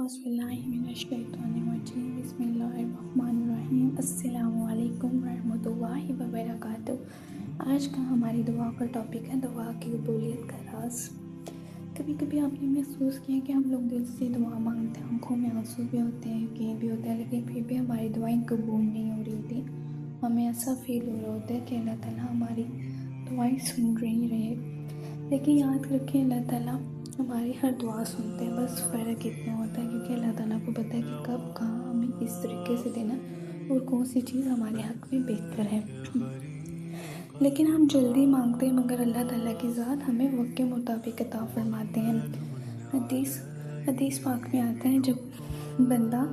اعوذ باللہ من الشیطان الرجیم بسم اللہ الرحمن الرحیم السلام علیکم ورحمۃ اللہ وبرکاتہ۔ آج کا ہماری دعا کا ٹاپک ہے دعا کی قبولیت کا راز۔ کبھی کبھی آپ نے محسوس کیا کہ ہم لوگ دل سے دعا مانگتے ہیں، آنکھوں میں آنسو بھی ہوتے ہیں، یقین بھی ہوتا ہے، لیکن پھر بھی ہماری دعائیں قبول نہیں ہو رہی ہوتی۔ ہمیں ایسا فیل ہو رہا ہوتا ہے کہ اللہ تعالیٰ ہماری دعائیں سن رہے، لیکن یاد رکھیں اللہ تعالیٰ ہماری ہر دعا سنتے ہیں، بس فرق اتنا ہوتا ہے کیونکہ اللہ تعالیٰ کو پتہ ہے کہ کب کہاں ہمیں کس طریقے سے دینا اور کون سی چیز ہمارے حق میں بہتر ہے۔ لیکن ہم جلدی مانگتے ہیں مگر اللہ تعالیٰ کی ذات ہمیں وقت کے مطابق عطا فرماتے ہیں۔ حدیث پاک میں آتا ہے جب بندہ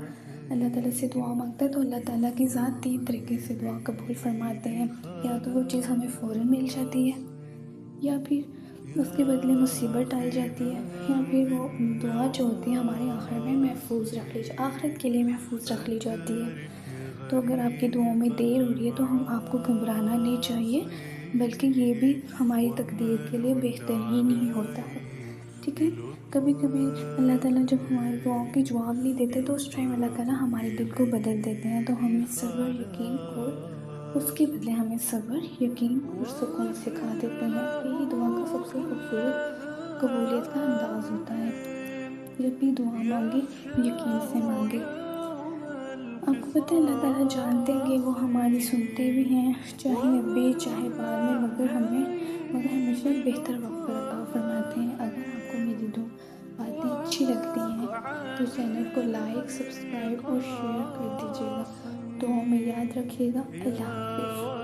اللہ تعالیٰ سے دعا مانگتا ہے تو اللہ تعالیٰ کی ذات 3 طریقے سے دعا قبول فرماتے ہیں۔ یا تو وہ چیز ہمیں فوراً مل جاتی ہے، یا پھر اس کے بدلے مصیبت ٹال جاتی ہے، یا پھر وہ دعا جو ہوتی ہے ہمارے آخرت میں محفوظ آخرت کے لیے محفوظ رکھ لی جاتی ہے۔ تو اگر آپ کی دعاؤں میں دیر ہو رہی ہے تو آپ کو گھبرانا نہیں چاہیے، بلکہ یہ بھی ہماری تقدیر کے لیے بہترین ہی ہوتا ہے، ٹھیک ہے۔ کبھی کبھی اللہ تعالیٰ جب ہماری دعاؤں کی جواب نہیں دیتے تو اس ٹائم اللہ تعالیٰ ہمارے دل کو بدل دیتے ہیں، تو ہمیں صبر، یقین اور اس کے بدلے ہمیں صبر، یقین اور سکون سکھا دیتے ہیں۔ یہی دعا کا سب سے خوبصورت قبولیت کا انداز ہوتا ہے۔ جب بھی دعا مانگے یقین سے مانگے۔ آپ کو پتہ ہے اللہ تعالیٰ جانتے ہیں کہ وہ ہماری سنتے بھی ہیں، چاہے ابھی چاہے بعد میں، مگر ہمیشہ بہتر وقت پر عطا فرماتے ہیں۔ اگر آپ کو میری باتیں اچھی لگتی ہیں تو چینل کو لائک، سبسکرائب اور شیئر کر دیجیے گا۔ دعاؤں میں یاد رکھیے گا۔ اللہ حافظ۔